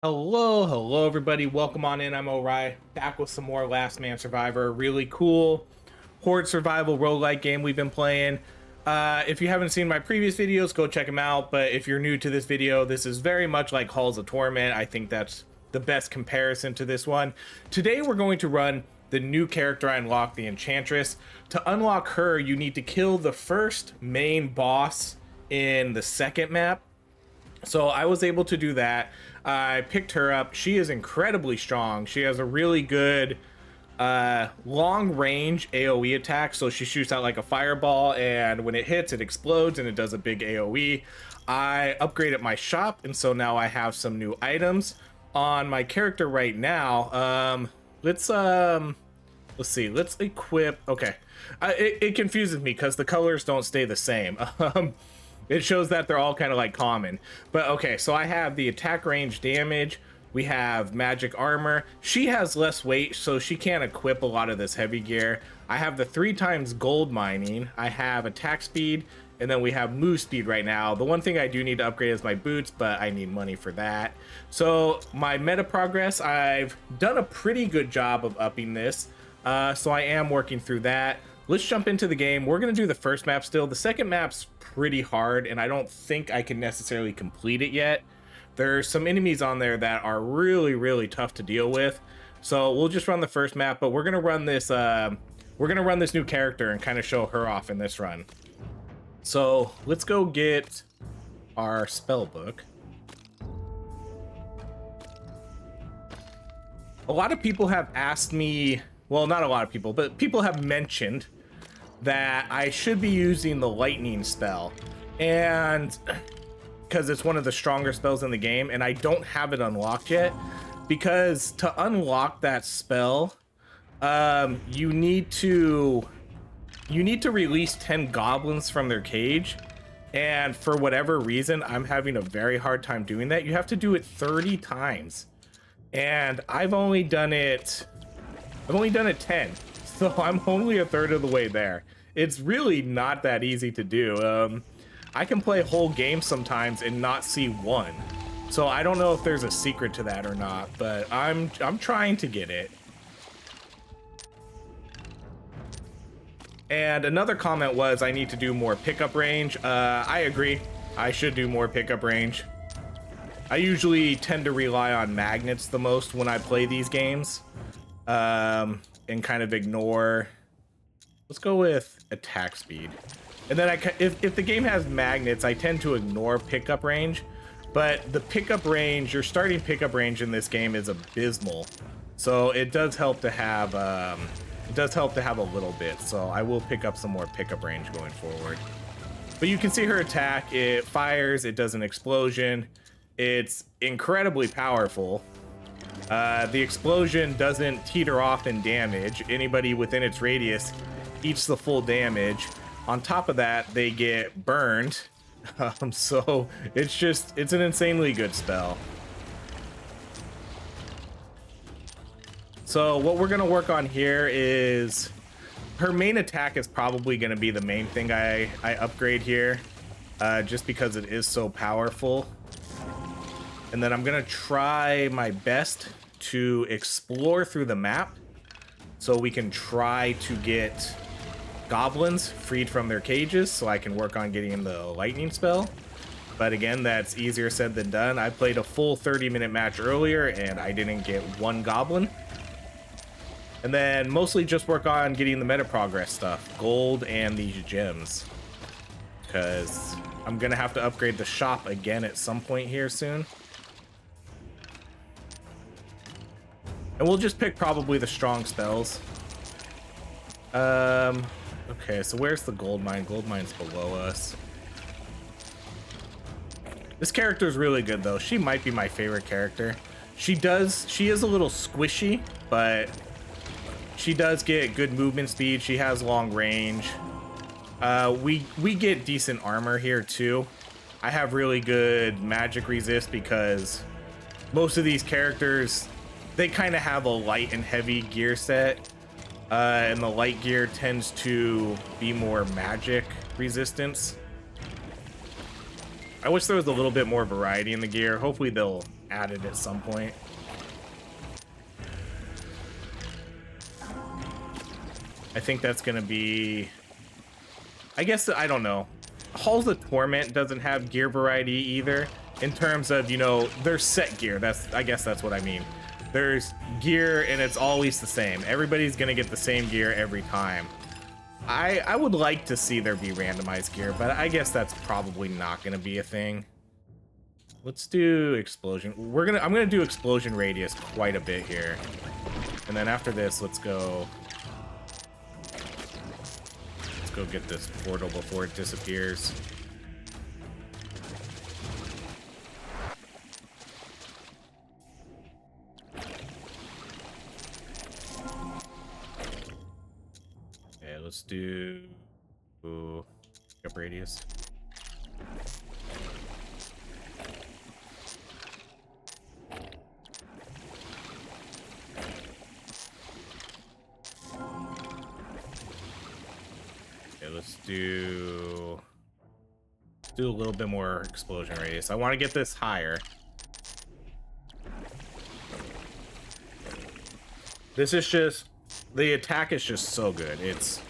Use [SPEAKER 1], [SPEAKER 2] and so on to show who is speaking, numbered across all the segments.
[SPEAKER 1] Hello everybody. Welcome on in. I'm O'Rai, back with some more Last Man Survivor. Really cool horde survival roguelike game we've been playing. If you haven't seen my previous videos, go check them out. But if you're new to this video, this is very much like Halls of Torment. I think that's the best comparison to this one. Today we're going to run the new character I unlocked, the Enchantress. To unlock her, you need to kill the first main boss in the second map. So I was able to do that. I picked her up. She is incredibly strong. She has a really good long range AoE attack. So she shoots out like a fireball, and when it hits, it explodes and it does a big AoE. I upgraded my shop, and so now I have some new items on my character right now. Let's see. Let's equip. Okay, it confuses me because the colors don't stay the same. It shows that they're all kind of like common. But okay, so I have the attack range damage. We have magic armor. She has less weight, so she can't equip a lot of this heavy gear. I have the 3 times gold mining. I have attack speed, and then we have move speed right now. The one thing I do need to upgrade is my boots, but I need money for that. So my meta progress, I've done a pretty good job of upping this. So I am working through that. Let's jump into the game. We're going to do the first map still. The second map's pretty hard, and I don't think I can necessarily complete it yet. There's some enemies on there that are really tough to deal with. So we'll just run the first map, but we're going to run this new character and kind of show her off in this run. So let's go get our spell book. A lot of people have asked me, well, not a lot of people, but people have mentioned that I should be using the lightning spell, and because it's one of the stronger spells in the game, and I don't have it unlocked yet. Because to unlock that spell, you need to release 10 goblins from their cage, and for whatever reason I'm having a very hard time doing that. You have to do it 30 times, and I've only done it 10. So I'm only a third of the way there. It's really not that easy to do. I can play whole games sometimes and not see one. So I don't know if there's a secret to that or not, but I'm trying to get it. And another comment was I need to do more pickup range. I agree. I should do more pickup range. I usually tend to rely on magnets the most when I play these games. And kind of ignore, let's go with attack speed. And then if the game has magnets, I tend to ignore pickup range. But the pickup range, your starting pickup range in this game is abysmal. So it does help to have a little bit. So I will pick up some more pickup range going forward. But you can see her attack, it fires, it does an explosion. It's incredibly powerful. The explosion doesn't teeter off in damage. Anybody within its radius eats the full damage. On top of that, they get burned. So it's an insanely good spell. So what we're gonna work on here is her main attack is probably gonna be the main thing I upgrade here, just because it is so powerful. And then I'm gonna try my best to explore through the map so we can try to get goblins freed from their cages so I can work on getting the lightning spell. But again, that's easier said than done. I played a full 30-minute match earlier and I didn't get one goblin. And then mostly just work on getting the meta progress stuff, gold and these gems, because I'm gonna have to upgrade the shop again at some point here soon. And we'll just pick probably the strong spells. Okay, so where's the gold mine? Gold mine's below us. This character is really good though. She might be my favorite character. She is a little squishy, but she does get good movement speed. She has long range. We get decent armor here too. I have really good magic resist because most of these characters, they kind of have a light and heavy gear set, and the light gear tends to be more magic resistance. I wish there was a little bit more variety in the gear. Hopefully they'll added at some point. I think that's gonna be, I guess, I don't know. Halls of Torment doesn't have gear variety either, in terms of, you know, there's set gear. I guess that's what I mean. There's gear and it's always the same. Everybody's gonna get the same gear every time. I would like to see there be randomized gear, but I guess that's probably not gonna be a thing. Let's do explosion. I'm gonna do explosion radius quite a bit here. And then after this, let's go get this portal before it disappears. Okay, let's do up radius. Let's do a little bit more explosion radius. I want to get this higher. This is just, the attack is just so good. It's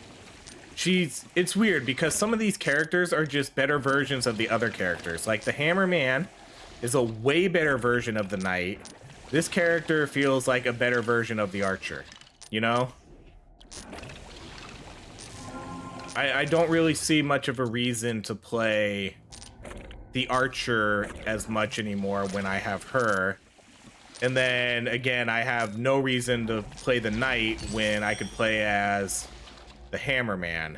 [SPEAKER 1] weird because some of these characters are just better versions of the other characters. Like the Hammerman is a way better version of the Knight. This character feels like a better version of the Archer, you know? I don't really see much of a reason to play the Archer as much anymore when I have her. And then, again, I have no reason to play the Knight when I could play as the Hammerman.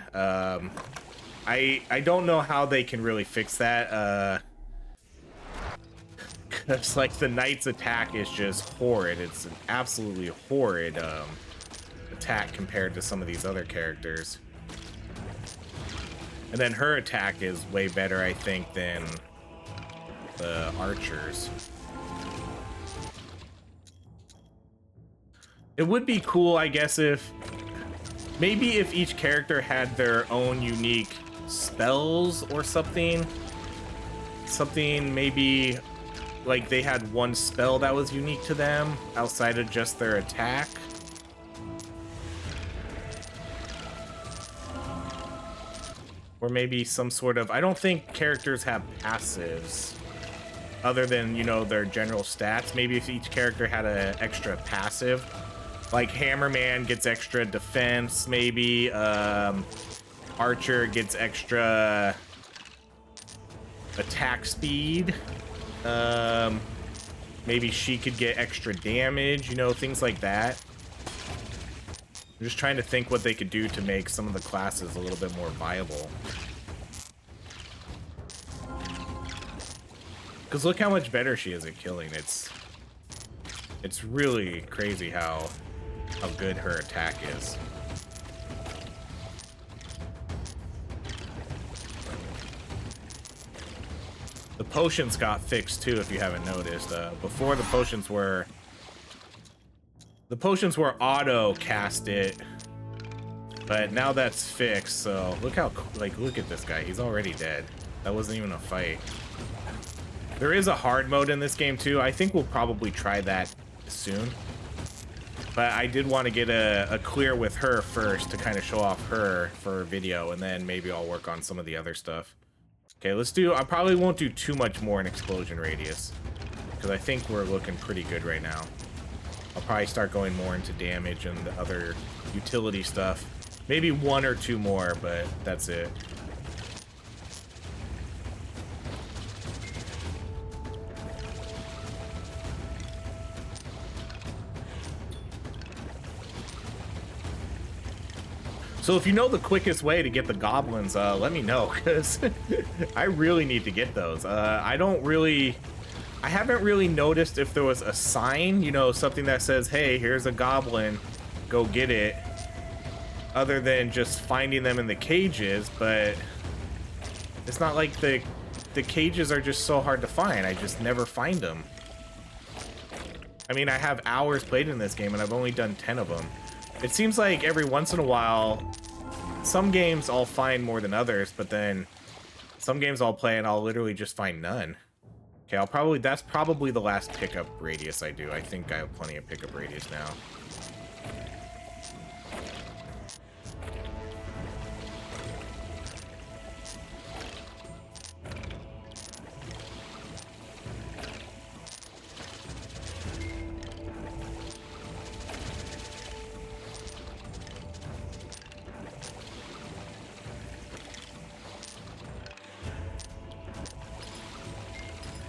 [SPEAKER 1] I don't know how they can really fix that. Because, like, the Knight's attack is just horrid. It's an absolutely horrid attack compared to some of these other characters. And then her attack is way better, I think, than the Archer's. It would be cool, I guess, if each character had their own unique spells or something. Something maybe like they had one spell that was unique to them outside of just their attack. Or maybe some sort of, I don't think characters have passives other than, you know, their general stats. Maybe if each character had an extra passive, like Hammerman gets extra defense, maybe Archer gets extra attack speed, maybe she could get extra damage, you know, things like that. I'm just trying to think what they could do to make some of the classes a little bit more viable. Because look how much better she is at killing. It's really crazy how good her attack is. The potions got fixed too, if you haven't noticed. Before the potions were auto casted, but now that's fixed. So look how, like, look at this guy. He's already dead. That wasn't even a fight. There is a hard mode in this game too. I think we'll probably try that soon. But I did want to get a clear with her first to kind of show off her for a video, and then maybe I'll work on some of the other stuff. Okay, let's do, I probably won't do too much more in explosion radius, because I think we're looking pretty good right now. I'll probably start going more into damage and the other utility stuff. Maybe one or two more, but that's it. So if you know the quickest way to get the goblins, let me know, because I really need to get those. I haven't really noticed if there was a sign, you know, something that says, hey, here's a goblin, go get it, other than just finding them in the cages. But it's not like the cages are just so hard to find. I just never find them. I mean, I have hours played in this game and I've only done 10 of them. It seems like every once in a while, some games I'll find more than others, but then some games I'll play and I'll literally just find none. Okay, that's probably the last pickup radius I do. I think I have plenty of pickup radius now.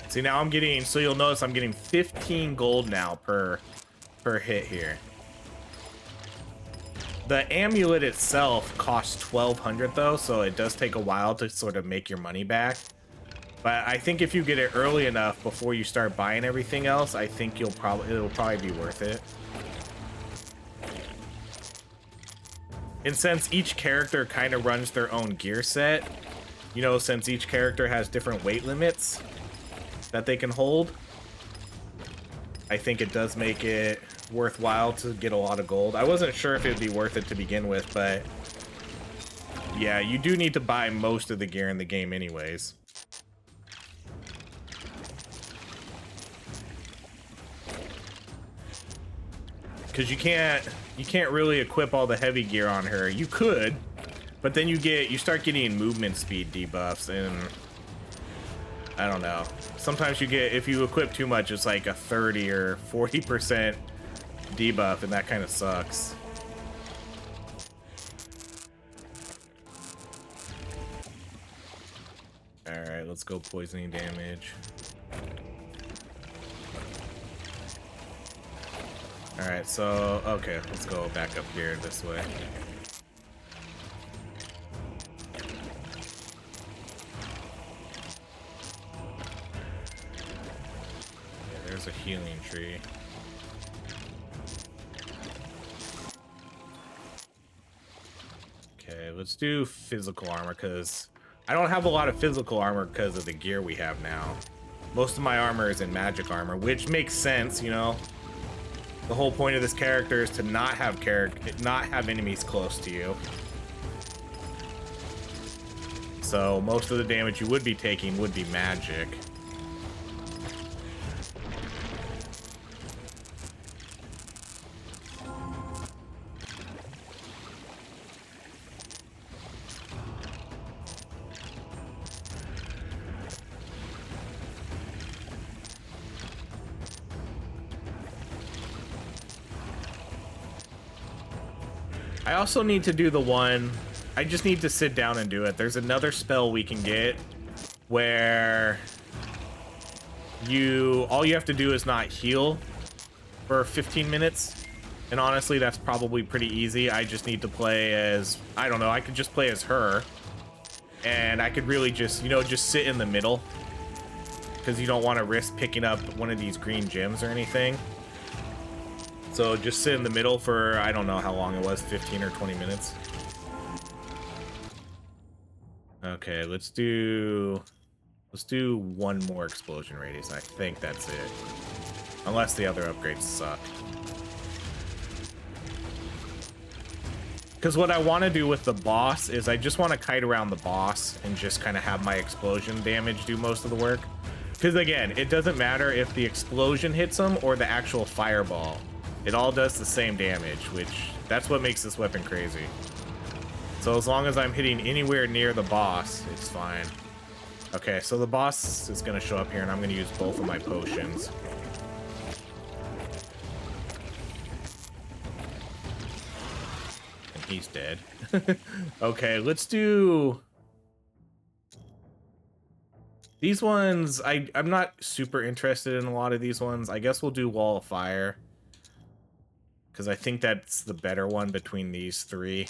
[SPEAKER 1] See, now I'm getting, so you'll notice I'm getting 15 gold now per hit here. The amulet itself costs 1,200 though, so it does take a while to sort of make your money back. But I think if you get it early enough before you start buying everything else, I think it'll probably be worth it. And since each character kind of runs their own gear set, you know, since each character has different weight limits that they can hold, I think it does make it worthwhile to get a lot of gold. I wasn't sure if it'd be worth it to begin with, but yeah, you do need to buy most of the gear in the game anyways. Because you can't really equip all the heavy gear on her. You could, but then you start getting movement speed debuffs, and I don't know. Sometimes you get, if you equip too much, it's like a 30 or 40% debuff, and that kind of sucks. Alright, let's go poisoning damage. Alright, so, okay, let's go back up here this way. There's a healing tree. Okay, let's do physical armor, because I don't have a lot of physical armor because of the gear we have now. Most of my armor is in magic armor, which makes sense, you know. The whole point of this character is to not have enemies close to you. So most of the damage you would be taking would be magic. I also need to do the one, I just need to sit down and do it. There's another spell we can get where all you have to do is not heal for 15 minutes. And honestly, that's probably pretty easy. I just need to play as, I don't know, I could just play as her. And I could really just, you know, just sit in the middle. Because you don't want to risk picking up one of these green gems or anything. So just sit in the middle for, I don't know how long it was, 15 or 20 minutes. Okay, let's do one more explosion radius. I think that's it. Unless the other upgrades suck. Because what I want to do with the boss is I just want to kite around the boss and just kind of have my explosion damage do most of the work. Because again, it doesn't matter if the explosion hits them or the actual fireball. It all does the same damage, which that's what makes this weapon crazy. So as long as I'm hitting anywhere near the boss, it's fine. Okay, so the boss is going to show up here, and I'm going to use both of my potions. And he's dead. Okay, let's do... These ones, I'm not super interested in a lot of these ones. I guess we'll do Wall of Fire. Because I think that's the better one between these three.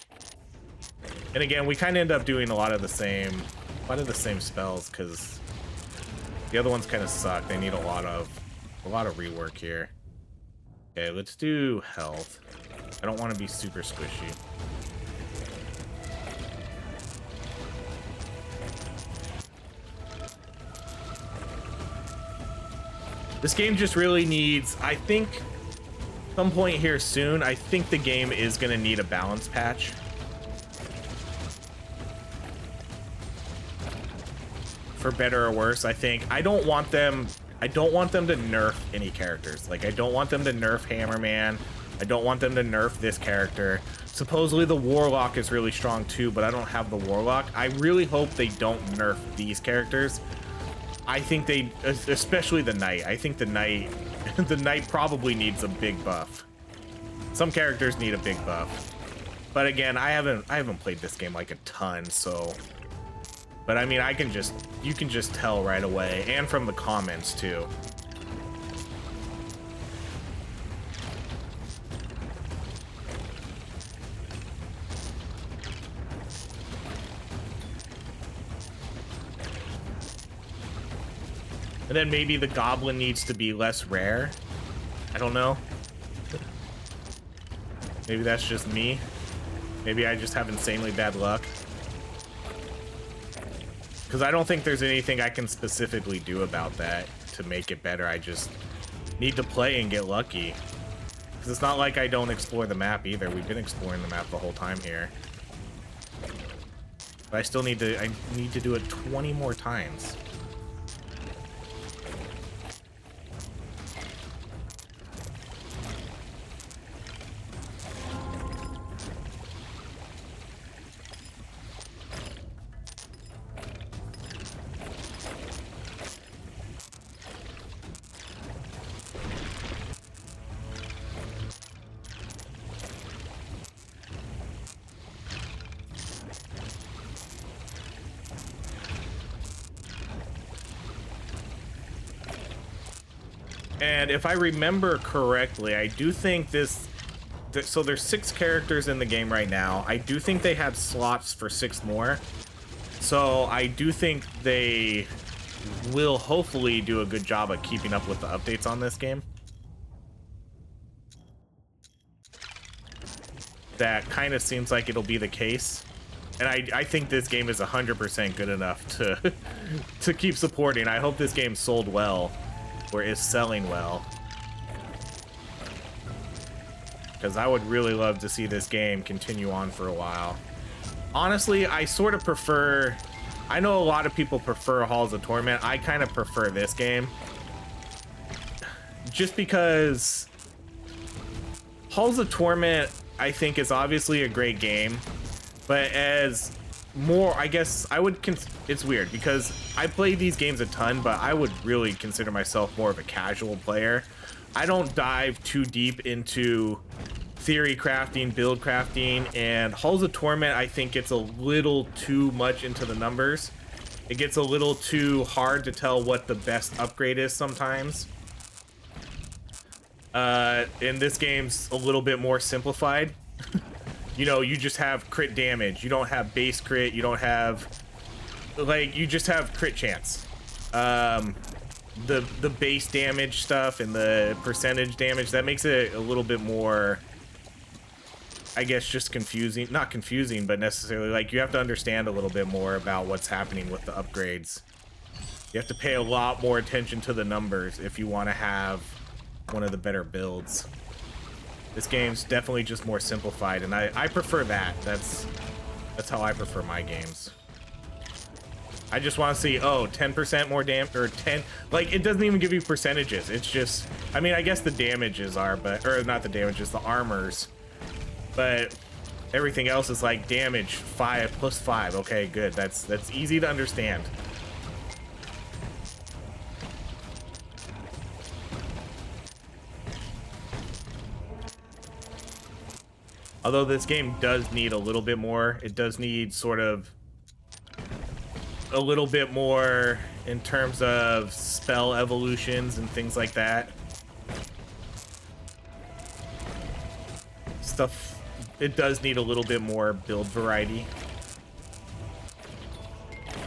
[SPEAKER 1] And again, we kind of end up doing a lot of the same spells because the other ones kind of suck. They need a lot of rework here. Okay, let's do health. I don't want to be super squishy. This game just really needs, I think, some point here soon, I think the game is going to need a balance patch. For better or worse, I think. I don't want them... I don't want them to nerf any characters. Like, I don't want them to nerf Hammerman. I don't want them to nerf this character. Supposedly the Warlock is really strong too, but I don't have the Warlock. I really hope they don't nerf these characters. I think they, especially the Knight. I think the Knight, the Knight probably needs a big buff. Some characters need a big buff. But again, I haven't played this game like a ton, so. But I mean, you can just tell right away, and from the comments too. And then maybe the Goblin needs to be less rare. I don't know. Maybe that's just me. Maybe I just have insanely bad luck. Because I don't think there's anything I can specifically do about that to make it better. I just need to play and get lucky. Because it's not like I don't explore the map either. We've been exploring the map the whole time here. But I still need to do it 20 more times. And if I remember correctly, I do think so there's 6 characters in the game right now. I do think they had slots for 6 more. So I do think they will hopefully do a good job of keeping up with the updates on this game. That kind of seems like it'll be the case. And I think this game is 100% good enough to keep supporting. I hope this game sold well. Or is selling well, because I would really love to see this game continue on for a while. Honestly, I sort of prefer, I know a lot of people prefer Halls of Torment. I kind of prefer this game just because Halls of Torment, I think, is obviously a great game, but as more, I guess I would it's weird because I play these games a ton, but I would really consider myself more of a casual player. I don't dive too deep into theory crafting, build crafting, and Halls of Torment I think gets a little too much into the numbers. It gets a little too hard to tell what the best upgrade is sometimes. And this game's a little bit more simplified. You know, you just have crit damage. You don't have base crit. You don't have, like, you just have crit chance. The base damage stuff and the percentage damage, that makes it a little bit more, I guess, just confusing. Not confusing, but necessarily, like, you have to understand a little bit more about what's happening with the upgrades. You have to pay a lot more attention to the numbers if you want to have one of the better builds. This game's definitely just more simplified, and I prefer that. That's how I prefer my games. I just want to see, oh, 10% more damage, or 10, like, it doesn't even give you percentages. It's just, I mean, I guess the damages are, but, or not the damages, the armors. But everything else is like damage 5 plus 5. Okay, good. That's easy to understand. Although this game does need a little bit more. It does need sort of a little bit more in terms of spell evolutions and things like that. Stuff, it does need a little bit more build variety.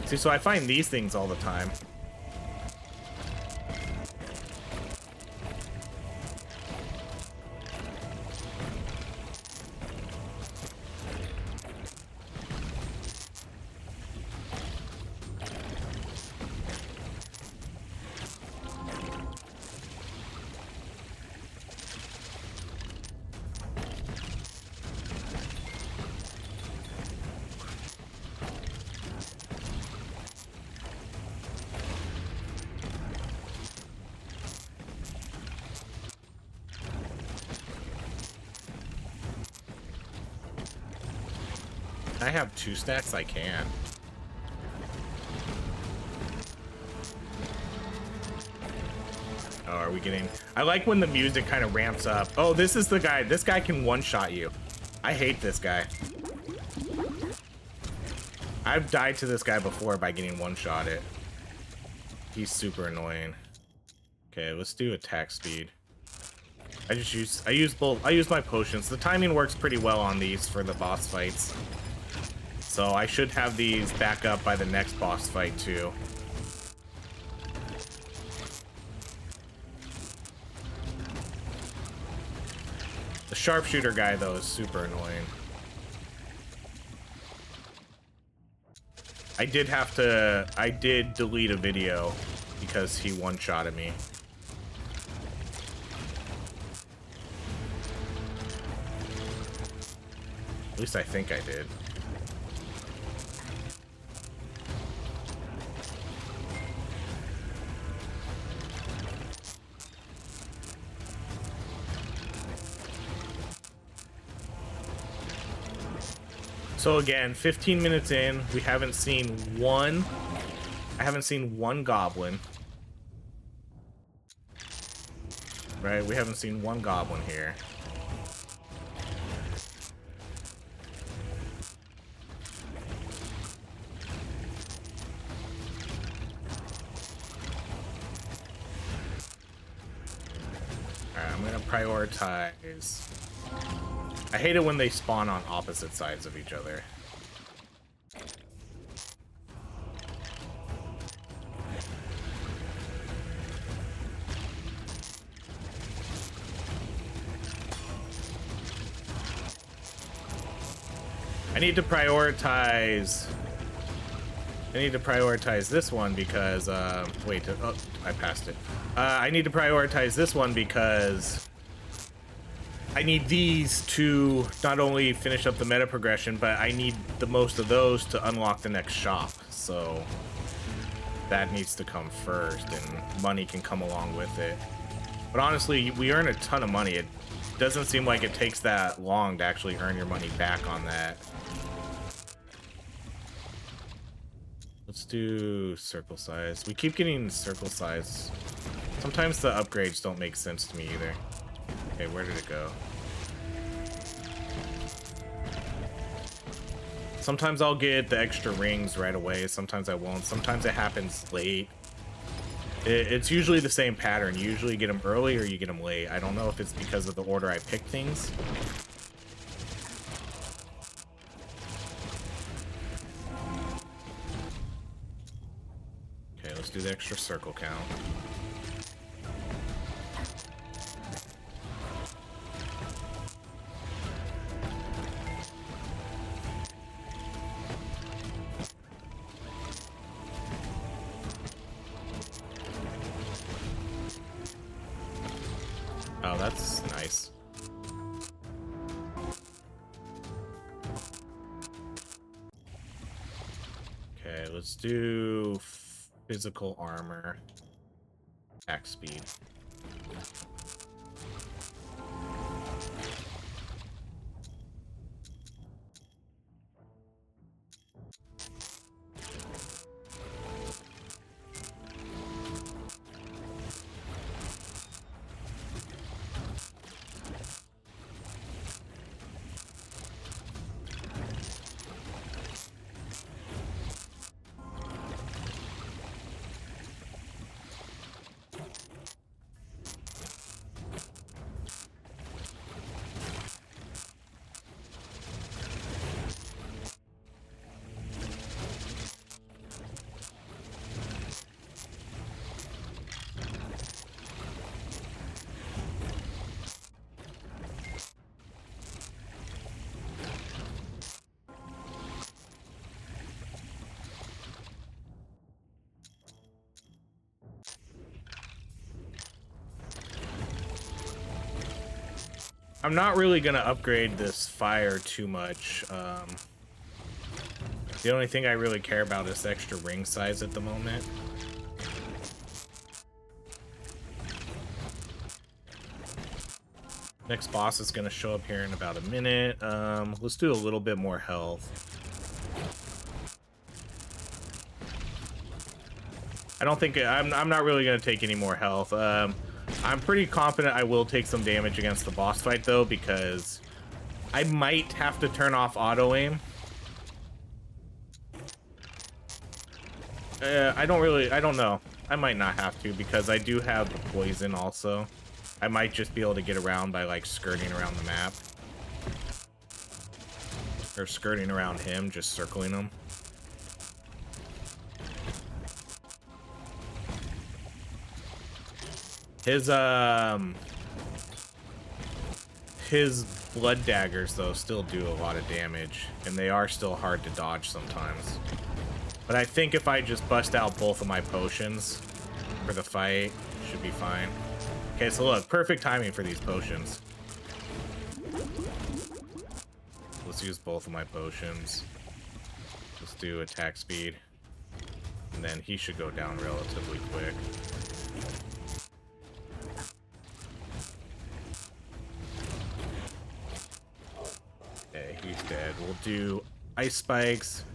[SPEAKER 1] See, so I find these things all the time. I have 2 stacks, I can. Oh, are we getting... I like when the music kind of ramps up. Oh, this is the guy. This guy can one-shot you. I hate this guy. I've died to this guy before by getting one-shotted. He's super annoying. Okay, let's do attack speed. I use my potions. The timing works pretty well on these for the boss fights. So I should have these back up by the next boss fight too. The sharpshooter guy though is super annoying. I did delete a video because he one-shotted me. At least I think I did. So again, 15 minutes in, we haven't seen one. I haven't seen one goblin. Right, we haven't seen one goblin here. Alright, I'm gonna prioritize. I hate it when they spawn on opposite sides of each other. I need to prioritize this one because wait, oh, I passed it. I need to prioritize this one because I need these to not only finish up the meta progression, but I need the most of those to unlock the next shop. So that needs to come first, and money can come along with it. But honestly, we earn a ton of money. It doesn't seem like it takes that long to actually earn your money back on that. Let's do circle size. We keep getting circle size. Sometimes the upgrades don't make sense to me either. Okay, where did it go? Sometimes I'll get the extra rings right away. Sometimes I won't. Sometimes it happens late. It's usually the same pattern. You usually get them early or you get them late. I don't know if it's because of the order I pick things. Okay, let's do the extra circle count. Oh, that's nice. Okay, let's do physical armor. Attack speed. I'm not really gonna upgrade this fire too much. The only thing I really care about is extra ring size at the moment. Next boss is gonna show up here in about a minute. Let's do a little bit more health. I don't think I'm not really gonna take any more health. I'm pretty confident I will take some damage against the boss fight though, because I might have to turn off auto aim. I don't know. I might not have to because I do have the poison also. I might just be able to get around by like skirting around the map. Or skirting around him, just circling him. His blood daggers though still do a lot of damage, and they are still hard to dodge sometimes. But I think if I just bust out both of my potions for the fight, should be fine. Okay, so look, perfect timing for these potions. Let's use both of my potions. Let's do attack speed. And then he should go down relatively quick. Okay, he's dead. We'll do ice spikes.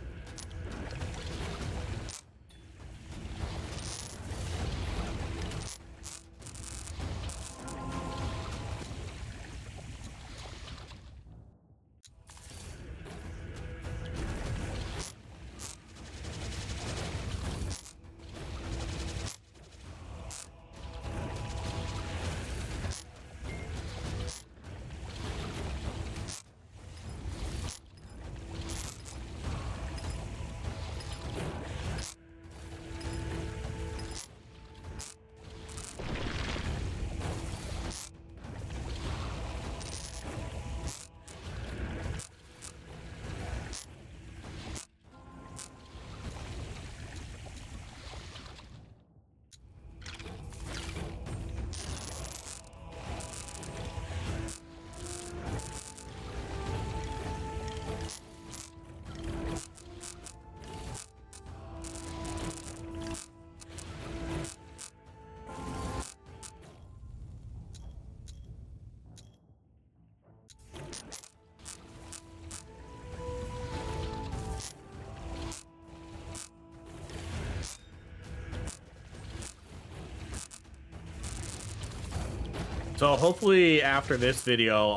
[SPEAKER 1] So hopefully after this video,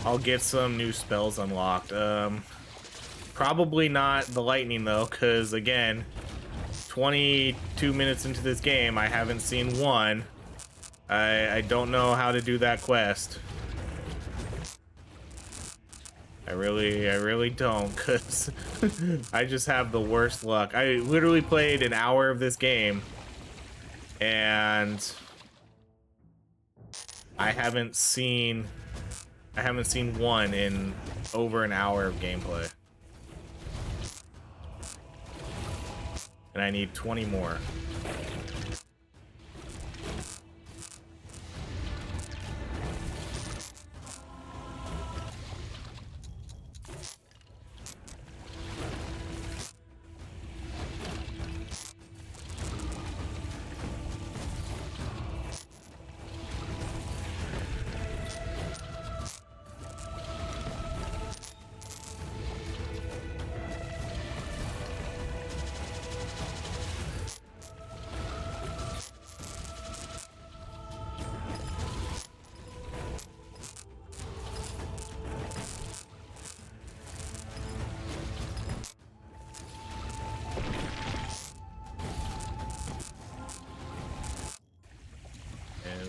[SPEAKER 1] I'll get some new spells unlocked. Probably not the lightning though, because again, 22 minutes into this game, I haven't seen one. I don't know how to do that quest. I really don't, because I just have the worst luck. I literally played an hour of this game, and I haven't seen one in over an hour of gameplay. And I need 20 more.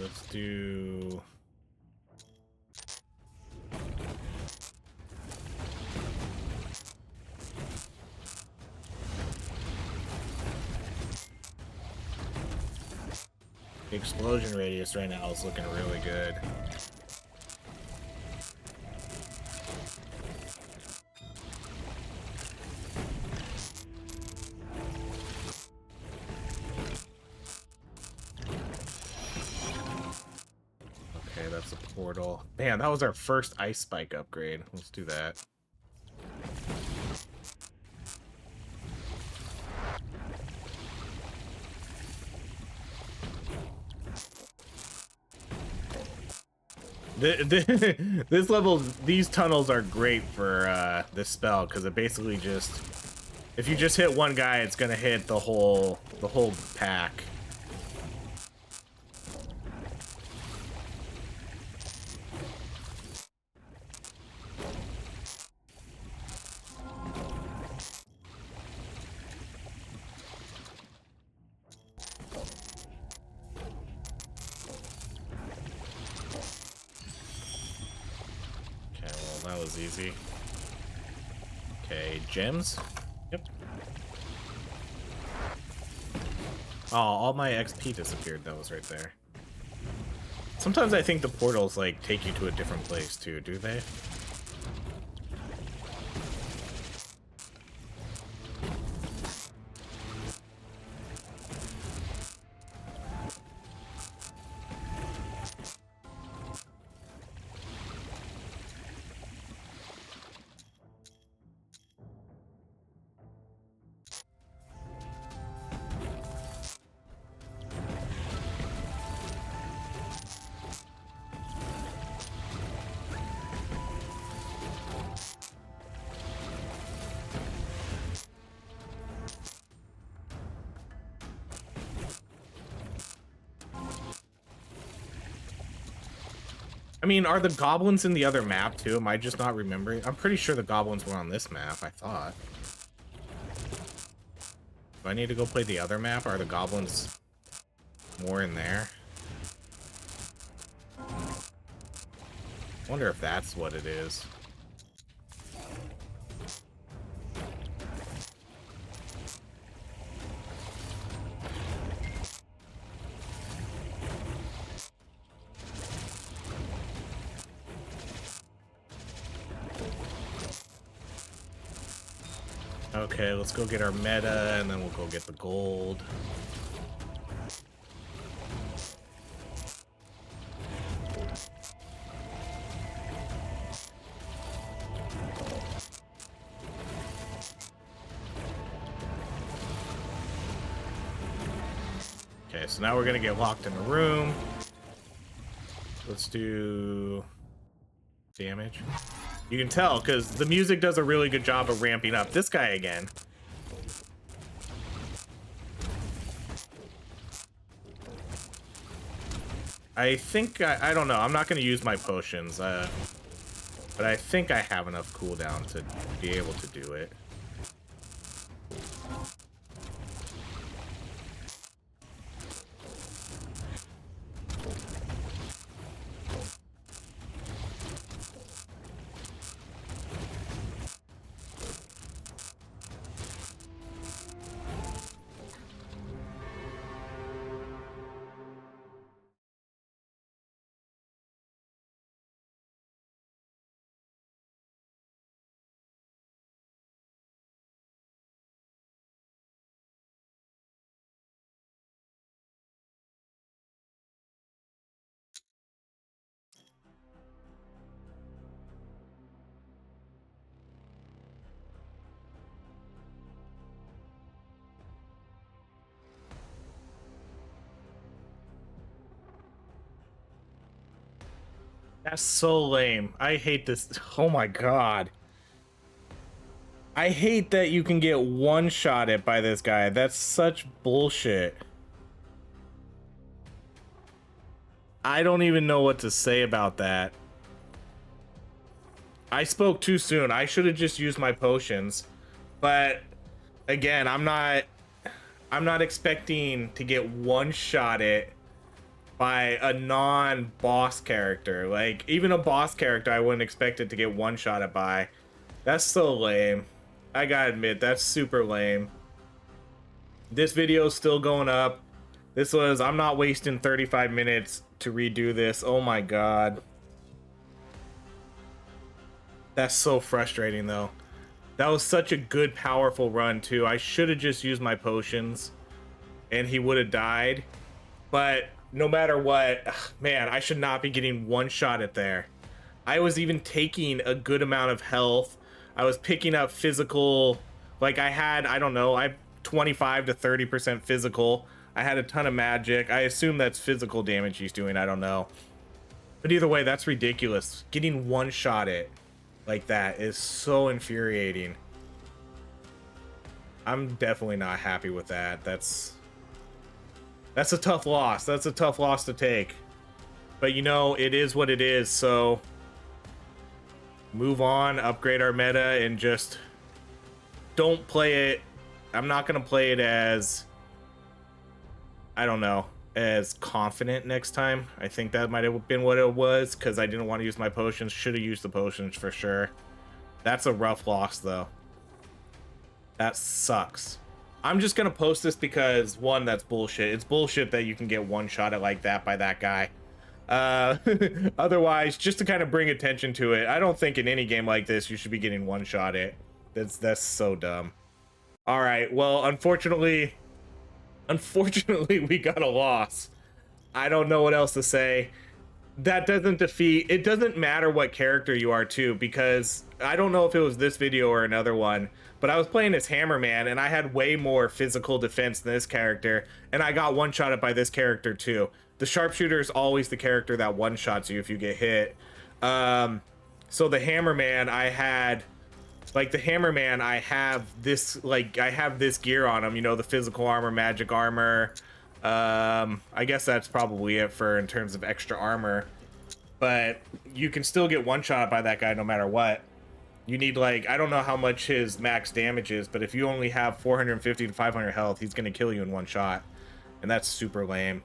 [SPEAKER 1] Let's do... The explosion radius right now is looking really good. That's a portal. Man, that was our first ice spike upgrade. Let's do that. This level, these tunnels are great for this spell because it basically just If you just hit one guy, it's gonna hit the whole pack. Okay, well, that was easy. Okay, gems. Yep. Oh, all my XP disappeared. That was right there. Sometimes I think the portals, like, take you to a different place, too. Do they? I mean, are the goblins in the other map, too? Am I just not remembering? I'm pretty sure the goblins were on this map, I thought. Do I need to go play the other map? Are the goblins more in there? Wonder if that's what it is. Okay, let's go get our meta, and then we'll go get the gold. Okay, so now we're gonna get locked in a room. Let's do damage. You can tell, because the music does a really good job of ramping up. This guy again. I think, I don't know, I'm not going to use my potions, but I think I have enough cooldown to be able to do it. That's so lame. I hate this. Oh my god. I hate that you can get one-shotted by this guy. That's such bullshit. I don't even know what to say about that. I spoke too soon. I should have just used my potions. But again, I'm not expecting to get one-shotted by a non-boss character. Like, even a boss character I wouldn't expect it to get one-shotted by. That's so lame. I gotta admit, that's super lame. This video's still going up. I'm not wasting 35 minutes to redo this. Oh my god. That's so frustrating, though. That was such a good, powerful run, too. I should have just used my potions, and he would have died. But no matter what, man, I should not be getting one shot at there. I was even taking a good amount of health. I was picking up physical, like I had, I don't know, I 25 to 30% physical. I had a ton of magic. I assume that's physical damage he's doing, I don't know. But either way, that's ridiculous. Getting one shot at like that is so infuriating. I'm definitely not happy with that. That's a tough loss. That's a tough loss to take. But you know, it is what it is, so move on, upgrade our meta, and just don't play it. I'm not gonna play it as, I don't know, as confident next time. I think that might have been what it was, because I didn't want to use my potions. Should have used the potions for sure. That's a rough loss though. That sucks. I'm just gonna post this because, one, that's bullshit. It's bullshit that you can get one shot at like that by that guy. Otherwise, just to kind of bring attention to it, I don't think in any game like this you should be getting one shot at. That's so dumb. All right, well, unfortunately we got a loss. I don't know what else to say. That doesn't defeat, it doesn't matter what character you are too, because I don't know if it was this video or another one, but I was playing as Hammerman and I had way more physical defense than this character, and I got one shotted by this character too. The sharpshooter is always the character that one shots you if you get hit. So the Hammerman, I had, like, the Hammerman, I have this, like, I have this gear on him, you know, the physical armor, magic armor. I guess that's probably it for in terms of extra armor, but you can still get one shot by that guy no matter what. You need, like, I don't know how much his max damage is, but if you only have 450 to 500 health, he's gonna kill you in one shot, and that's super lame.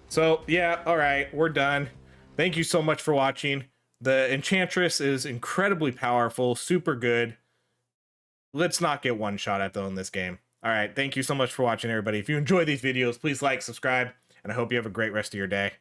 [SPEAKER 1] So yeah, all right, we're done. Thank you so much for watching. The Enchantress is incredibly powerful, super good. Let's not get one shot at though in this game. All right, thank you so much for watching, everybody. If you enjoy these videos, please like, subscribe, and I hope you have a great rest of your day.